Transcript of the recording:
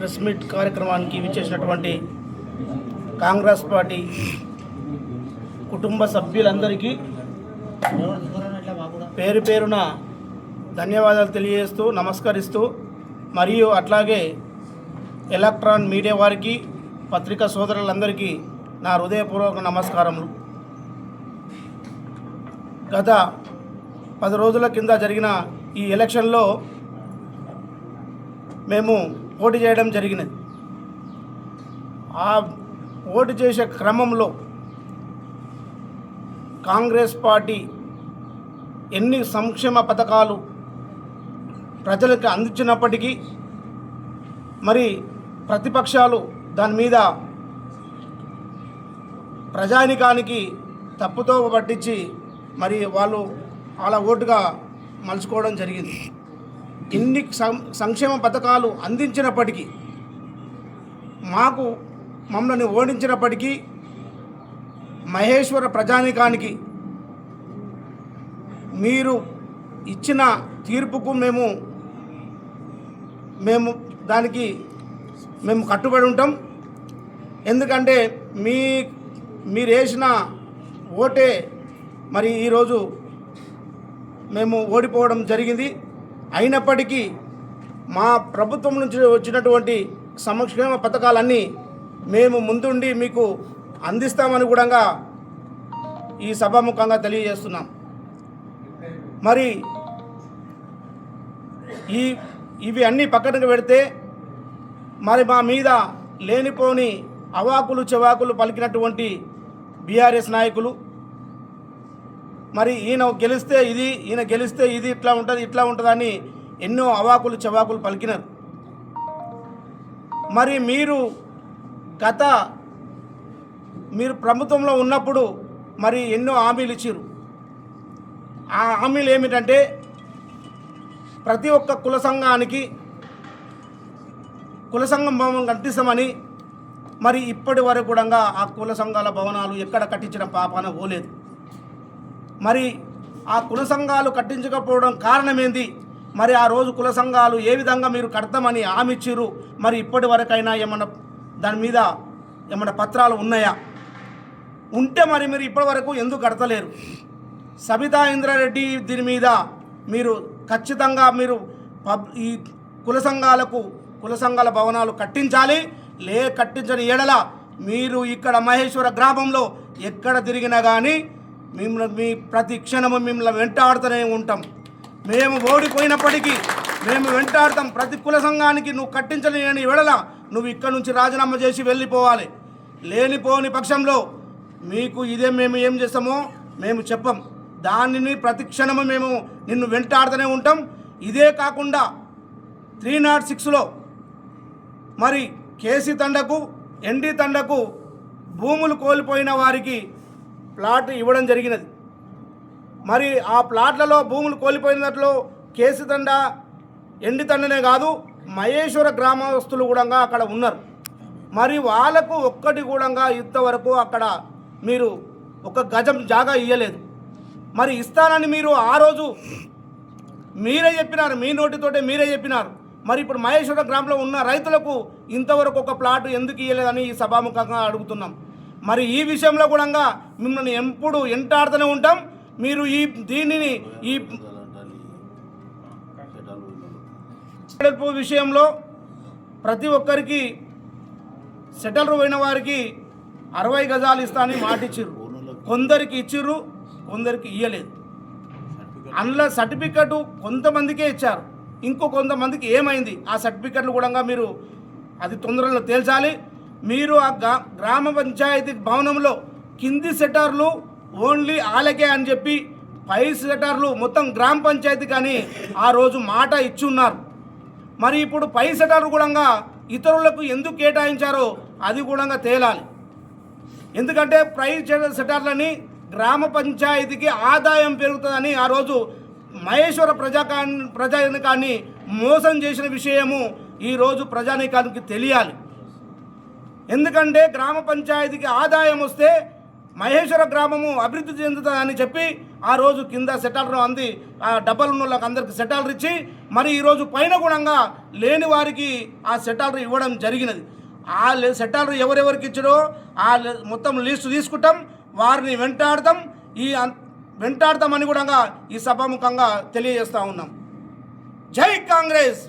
Press meet కార్యక్రమానికి విచ్చేసినటువంటి Congress party కుటుంబ సభ్యులందరికీ పేరు పేరున ధన్యవాదాలు తెలియజేస్తూ నమస్కరిస్తూ మరియు అట్లాగే ఎలక్ట్రాన్ మీడియా వారికి పత్రికా సోదరులందరికీ నా హృదయపూర్వక నమస్కారములు. గత 10 రోజుల కింద జరిగిన ఈ ఎలక్షన్లో మేము పోటీ చేయడం జరిగినది. ఆ పోటీ చేసే క్రమంలో కాంగ్రెస్ పార్టీ ఎన్ని సంక్షేమ పథకాలు ప్రజలకు అందించినప్పటికీ మరి ప్రతిపక్షాలు దాని మీద ప్రజానికానికి తప్పుతో పట్టించి మరి వాళ్ళు అలా ఓటుగా మలుచుకోవడం జరిగింది. ఇన్ని సంక్షేమ పథకాలు అందించినప్పటికీ మమ్మల్ని ఓడించినప్పటికీ మహేశ్వర ప్రజానికానికి మీరు ఇచ్చిన తీర్పుకు మేము దానికి కట్టుబడి ఉంటాం. ఎందుకంటే మీరు వేసిన ఓటే మరి ఈరోజు మేము ఓడిపోవడం జరిగింది. అయినప్పటికీ మా ప్రభుత్వం నుంచి వచ్చినటువంటి సంక్షేమ పథకాలన్నీ మేము ముందుండి మీకు అందిస్తామని కూడా ఈ సభాముఖంగా తెలియజేస్తున్నాం. మరి ఇవి అన్నీ పక్కనకు పెడితే మరి మా మీద లేనిపోని అవాకులు చెవాకులు పలికినటువంటి బీఆర్ఎస్ నాయకులు మరి ఈయన గెలిస్తే ఇది ఇట్లా ఉంటుందని ఎన్నో అవాకులు చెవాకులు పలికినారు. మరి మీరు ప్రభుత్వంలో ఉన్నప్పుడు మరి ఎన్నో హామీలు ఇచ్చారు. ఆ హామీలు ఏమిటంటే ప్రతి ఒక్క కుల సంఘానికి కుల సంఘం భవనం కట్టిస్తామని మరి ఇప్పటి వరకు కూడా ఆ కుల సంఘాల భవనాలు ఎక్కడ కట్టించిన పాపాన పోలేదు. మరి ఆ కుల సంఘాలు కట్టించకపోవడం కారణమేంది? మరి ఆ రోజు కుల సంఘాలు ఏ విధంగా మీరు కడతామని హామీ ఇచ్చిర్రు? మరి ఇప్పటి వరకైనా ఏమన్నా దాని మీద ఏమన్నా పత్రాలు ఉన్నాయా? ఉంటే మరి మీరు ఇప్పటి వరకు ఎందుకు కడతలేరు? సబితా ఇంద్రారెడ్డి దీని మీద మీరు ఖచ్చితంగా ఈ కుల సంఘాల భవనాలు కట్టించాలి. కట్టించని ఎడల మీరు ఇక్కడ మహేశ్వర గ్రామంలో ఎక్కడ తిరిగినా కానీ మీ ప్రతి క్షణము మిమ్మల్ని వెంటాడుతూనే ఉంటాం. మేము ఓడిపోయినప్పటికీ మేము వెంటాడతాం. ప్రతి కుల సంఘానికి నువ్వు కట్టించని ఎడల నువ్వు ఇక్కడ నుంచి రాజీనామా చేసి వెళ్ళిపోవాలి. లేనిపోని పక్షంలో మీకు మేము ఏం చేస్తామో మేము చెప్పం. దానిని ప్రతి క్షణము మేము నిన్ను వెంటాడుతూనే ఉంటాం. ఇదే కాకుండా 306లో మరి కేసీ తండకు ఎన్డీ తండకు భూములు కోల్పోయిన వారికి ప్లాట్ ఇవ్వడం జరిగినది. మరి ఆ ప్లాట్లలో భూములు కోల్పోయిన దాంట్లో కేసీ తండ ఎన్డీ తండనే కాదు మహేశ్వర గ్రామస్తులు కూడా అక్కడ ఉన్నారు. మరి వాళ్ళకు ఒక్కటి కూడా ఇంతవరకు అక్కడ మీరు ఒక గజం జాగా ఇవ్వలేదు. మరి ఇస్తానని మీరు ఆ రోజు మీరే చెప్పినారు, మీ నోటితోటే మీరే చెప్పినారు. మరి ఇప్పుడు మహేశ్వర గ్రామంలో ఉన్న రైతులకు ఇంతవరకు ఒక ప్లాట్ ఎందుకు ఇవ్వలేదని ఈ సభాముఖంగా అడుగుతున్నాం. మరి ఈ విషయంలో కూడా మిమ్మల్ని ఎప్పుడు ఎంటాడుతూనే ఉంటాం. మీరు దీనిని విషయంలో ప్రతి ఒక్కరికి సెటిల్ పోయిన వారికి 60 గజాలు ఇస్తానని మాట ఇచ్చిర్రు. కొందరికి ఇచ్చిర్రు, కొందరికి ఇవ్వలేదు. అందులో సర్టిఫికెట్ కొంతమందికే ఇచ్చారు, ఇంకో కొంతమందికి ఏమైంది ఆ సర్టిఫికెట్లు కూడా మీరు అది తొందరలో తేల్చాలి. మీరు ఆ గ్రామ పంచాయతీ భవనంలో కింది సెటర్లు ఓన్లీ ఆలకే అని చెప్పి పై సెటర్లు మొత్తం గ్రామ పంచాయతీ కానీ ఆ రోజు మాట ఇచ్చి ఉన్నారు. మరి ఇప్పుడు పై సెటర్లు కూడా ఇతరులకు ఎందుకు కేటాయించారో అది కూడా తేలాలి. ఎందుకంటే పై సెటర్లని గ్రామ పంచాయతీకి ఆదాయం పెరుగుతుందని ఆ రోజు మహేశ్వర ప్రజానికాన్ని మోసం చేసిన విషయము ఈరోజు ప్రజానికానికి తెలియాలి. ఎందుకంటే గ్రామ పంచాయతీకి ఆదాయం వస్తే మహేశ్వర గ్రామము అభివృద్ధి చెందుతుందని చెప్పి ఆ రోజు కింద సెటిలర్ అంది ఆ డబ్బలు ఉన్న వాళ్ళకి అందరికి సెటిలర్ ఇచ్చి మరి ఈరోజు పైన గుణంగా లేని వారికి ఆ సెటిలర్ ఇవ్వడం జరిగినది. ఆ సెటిలర్ ఎవరెవరికి ఇచ్చారో ఆ మొత్తం లిస్టు తీసుకుంటాం, వారిని వెంటాడతామని కూడా ఈ సభాముఖంగా తెలియజేస్తూ ఉన్నాం. జై కాంగ్రెస్.